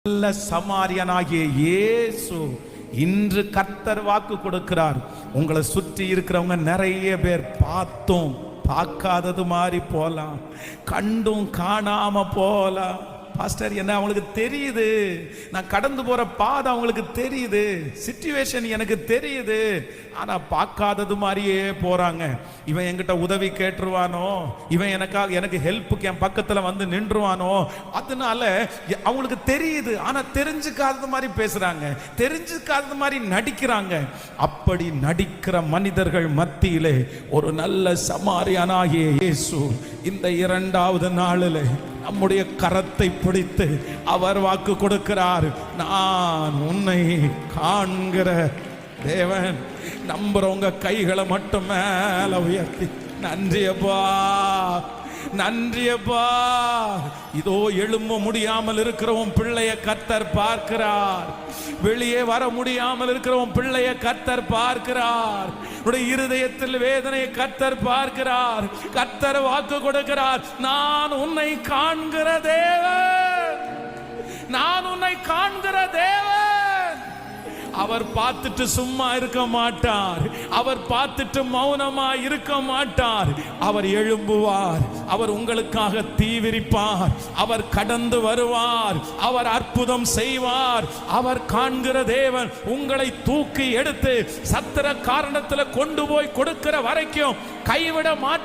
நல்ல சமாரியனாகிய இயேசு இன்று கர்த்தர் வாக்கு கொடுக்கிறார். உங்களை சுற்றி இருக்கிறவங்க நிறைய பேர் பார்த்தும் பார்க்காதது மாதிரி போலாம், கண்டும் காணாம போலாம். பாஸ்டர், என்ன அவங்களுக்கு தெரியுது, நான் கடந்து போற பாதை அவங்களுக்கு தெரியுது, சிச்சுவேஷன் எனக்கு தெரியுது, ஆனா பார்க்காதது மாதிரியே போறாங்க. இவன் என்கிட்ட உதவி கேட்டுருவானோ, இவன் எனக்கு ஹெல்ப்புக்கு என் பக்கத்துல வந்து நின்றுவானோ, அதனால அவங்களுக்கு தெரியுது, ஆனா தெரிஞ்சுக்காதது மாதிரி பேசுறாங்க, தெரிஞ்சுக்காதது மாதிரி நடிக்கிறாங்க. அப்படி நடிக்கிற மனிதர்கள் மத்தியிலே ஒரு நல்ல சமாரியனாகிய இயேசு இந்த இரண்டாவது நாளில் நம்முடைய கரத்தை பிடித்து அவர் வாக்கு கொடுக்கிறார். நான் உன்னை காண்கிற தேவன். நம்புறவங்க கைகளை மட்டும் மேல உயர்த்தி நன்றியப்பா, நன்றியப்பா. இதோ எழும்ப முடியாமல் இருக்கிறவன் பிள்ளைய கர்த்தர் பார்க்கிறார், வெளியே வர முடியாமல் இருக்கிறவன் பிள்ளைய கர்த்தர் பார்க்கிறார், இருதயத்தில் வேதனையை கர்த்தர் பார்க்கிறார். கர்த்தர் வாக்கு கொடுக்கிறார், நான் உன்னை காண்கிற தேவன், நான் உன்னை காண்கிற தேவன். அவர் பார்த்துட்டு சும்மா இருக்க மாட்டார், அவர் பார்த்துட்டு மௌனமா இருக்க மாட்டார். அவர் எழும்புவார், அவர் உங்களுக்காக தீவிரிப்பார், அவர் கடந்து வருவார், அவர் அற்புதம் செய்வார். அவர் காண்கிற தேவன் உங்களை தூக்கி எடுத்து சத்திர காரணத்தில் கொண்டு போய் கொடுக்கிற வரைக்கும் கைவிட மாட்டார்.